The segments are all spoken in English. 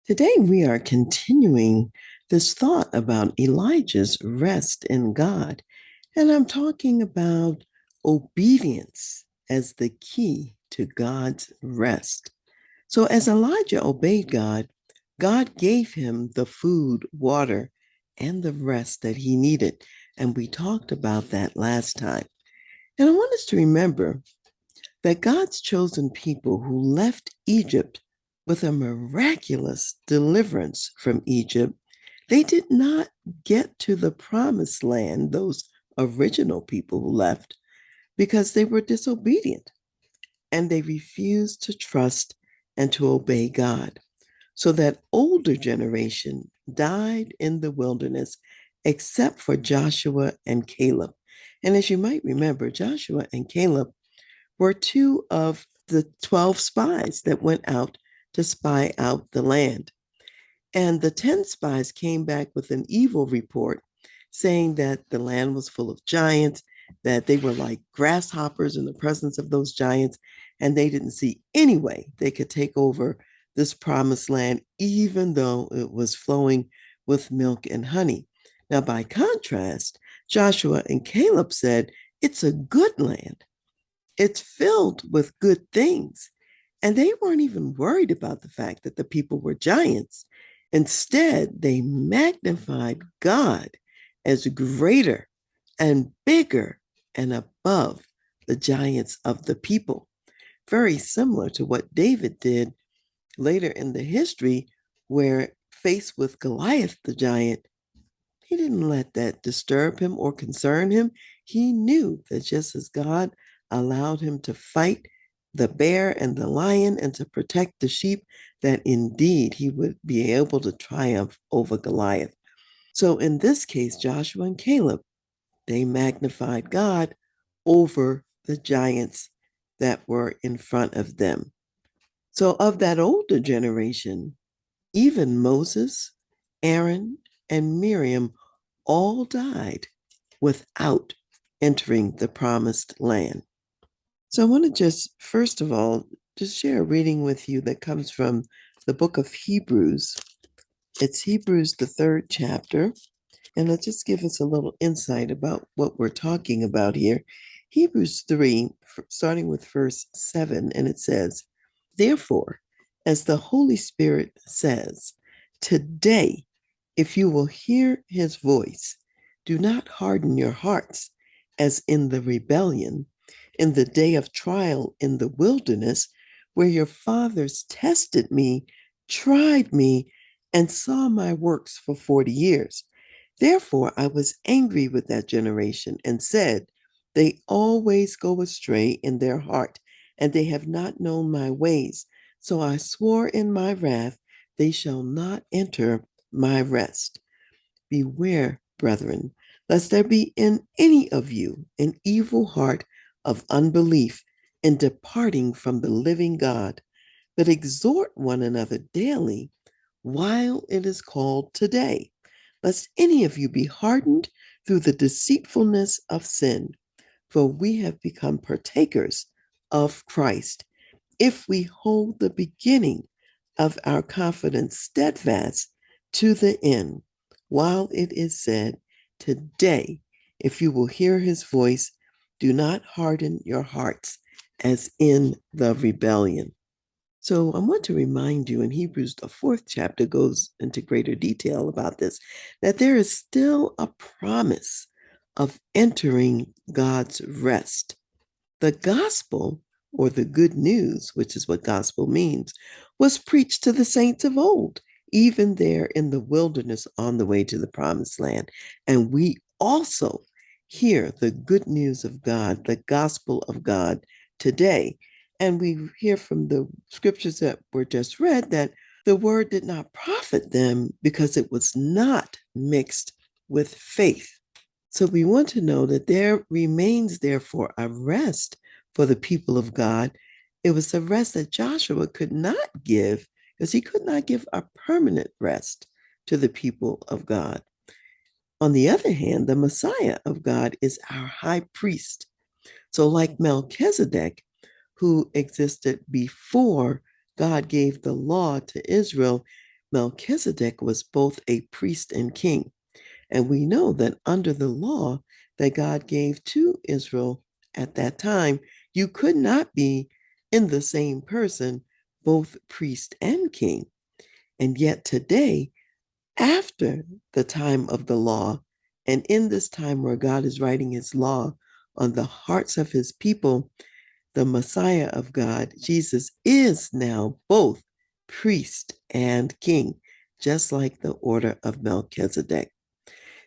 Today, we are continuing this thought about Elijah's rest in God. And I'm talking about obedience as the key to God's rest. So, as Elijah obeyed God, God gave him the food, water, and the rest that he needed. And we talked about that last time. And I want us to remember that God's chosen people who left Egypt with a miraculous deliverance from Egypt, they did not get to the promised land, those original people who left, because they were disobedient and they refused to trust and to obey God. So that older generation died in the wilderness, except for Joshua and Caleb. And as you might remember, Joshua and Caleb were two of the 12 spies that went out to spy out the land. And the 10 spies came back with an evil report saying that the land was full of giants, that they were like grasshoppers in the presence of those giants, and they didn't see any way they could take over this promised land, even though it was flowing with milk and honey. Now, by contrast, Joshua and Caleb said, it's a good land. It's filled with good things. And they weren't even worried about the fact that the people were giants. Instead, they magnified God as greater and bigger and above the giants of the people. Very similar to what David did later in the history, where faced with Goliath the giant, he didn't let that disturb him or concern him. He knew that just as God allowed him to fight the bear and the lion and to protect the sheep, that indeed he would be able to triumph over Goliath. So in this case, Joshua and Caleb, they magnified God over the giants that were in front of them. So of that older generation, even Moses, Aaron, and Miriam all died without entering the promised land. So I want to just, first of all, just share a reading with you that comes from the book of Hebrews. It's Hebrews, the third chapter, and it'll just give us a little insight about what we're talking about here. Hebrews 3, starting with verse 7, and it says, therefore, as the Holy Spirit says, today, if you will hear his voice, do not harden your hearts as in the rebellion, in the day of trial in the wilderness, where your fathers tested me, tried me, and saw my works for 40 years. Therefore, I was angry with that generation and said, they always go astray in their heart, and they have not known my ways. So I swore in my wrath, they shall not enter my rest. Beware, brethren, lest there be in any of you an evil heart of unbelief in departing from the living God, but exhort one another daily while it is called today, lest any of you be hardened through the deceitfulness of sin. For we have become partakers of Christ if we hold the beginning of our confidence steadfast to the end, while it is said, today, if you will hear his voice, do not harden your hearts as in the rebellion. So I want to remind you in Hebrews, the fourth chapter goes into greater detail about this, that there is still a promise of entering God's rest. The gospel, or the good news, which is what gospel means, was preached to the saints of old, even there in the wilderness on the way to the promised land. And we also hear the good news of God, the gospel of God today. And we hear from the scriptures that were just read that the word did not profit them because it was not mixed with faith. So we want to know that there remains, therefore, a rest for the people of God. It was a rest that Joshua could not give because he could not give a permanent rest to the people of God. On the other hand, the Messiah of God is our high priest. So, like Melchizedek, who existed before God gave the law to Israel, Melchizedek was both a priest and king. And we know that under the law that God gave to Israel at that time, you could not be in the same person, both priest and king. And yet today, after the time of the law, and in this time where God is writing his law on the hearts of his people, the Messiah of God, Jesus, is now both priest and king, just like the order of Melchizedek.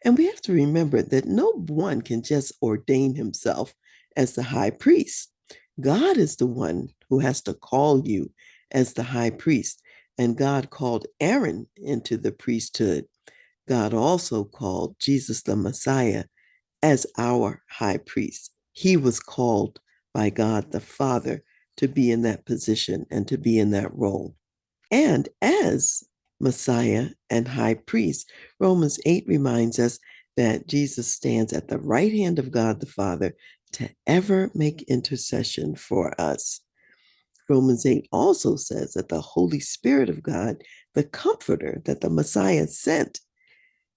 And we have to remember that no one can just ordain himself as the high priest. God is the one who has to call you as the high priest. And God called Aaron into the priesthood. God also called Jesus the Messiah as our high priest. He was called by God the Father to be in that position and to be in that role. And as Messiah and high priest, Romans 8 reminds us that Jesus stands at the right hand of God the Father to ever make intercession for us. Romans 8 also says that the Holy Spirit of God, the comforter that the Messiah sent,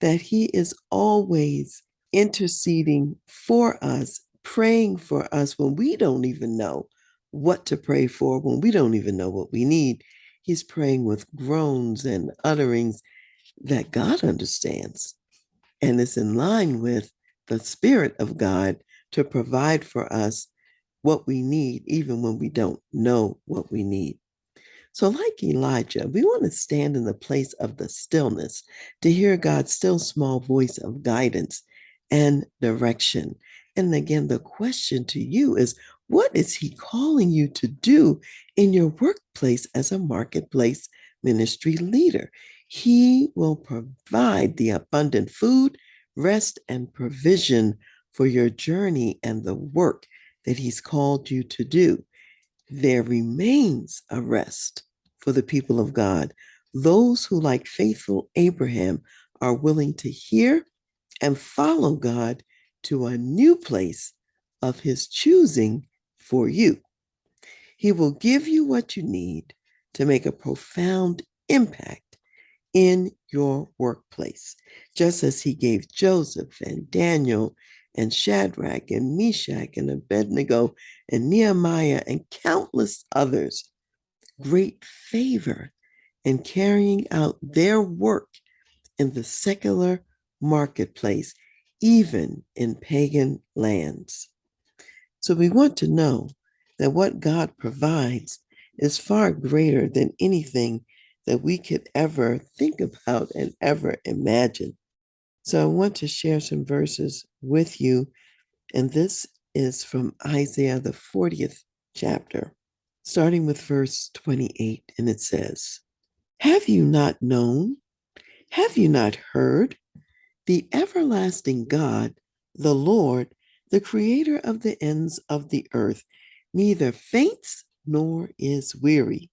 that he is always interceding for us, praying for us when we don't even know what to pray for, when we don't even know what we need. He's praying with groans and utterings that God understands. And it's in line with the Spirit of God to provide for us what we need, even when we don't know what we need. So, like Elijah, we want to stand in the place of the stillness to hear God's still small voice of guidance and direction. And again, the question to you is, what is he calling you to do in your workplace as a marketplace ministry leader? He will provide the abundant food, rest, and provision for your journey and the work that he's called you to do. There remains a rest for the people of God, those who, like faithful Abraham, are willing to hear and follow God to a new place of his choosing for you. He will give you what you need to make a profound impact in your workplace, just as he gave Joseph and Daniel and Shadrach and Meshach and Abednego and Nehemiah and countless others great favor in carrying out their work in the secular marketplace, even in pagan lands. So we want to know that what God provides is far greater than anything that we could ever think about and ever imagine. So I want to share some verses with you, and this is from Isaiah, the 40th chapter, starting with verse 28, and it says, "Have you not known? Have you not heard? The everlasting God, the Lord, the creator of the ends of the earth, neither faints nor is weary.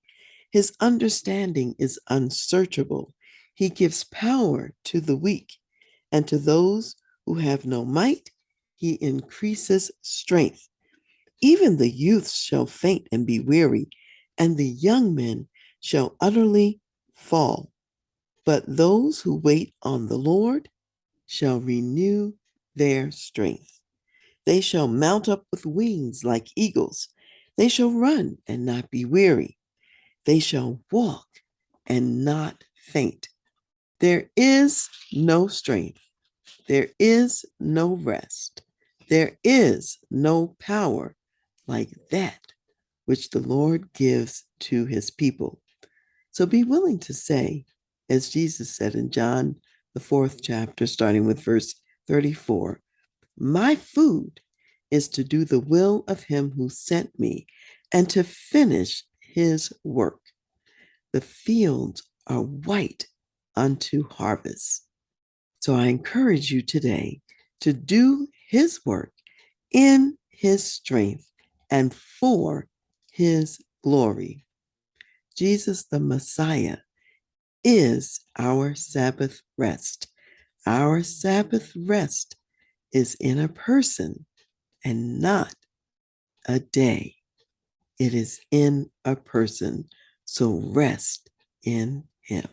His understanding is unsearchable. He gives power to the weak, and to those who have no might, he increases strength. Even the youths shall faint and be weary, and the young men shall utterly fall. But those who wait on the Lord shall renew their strength. They shall mount up with wings like eagles. They shall run and not be weary. They shall walk and not faint. There is no strength. There is no rest. There is no power like that which the Lord gives to his people. So be willing to say, as Jesus said in John, the 4th chapter, starting with verse 34, my food is to do the will of him who sent me and to finish his work. The fields are white unto harvest. So I encourage you today to do his work in his strength and for his glory. Jesus the Messiah is our Sabbath rest. Our Sabbath rest is in a person and not a day. It is in a person. So rest in him.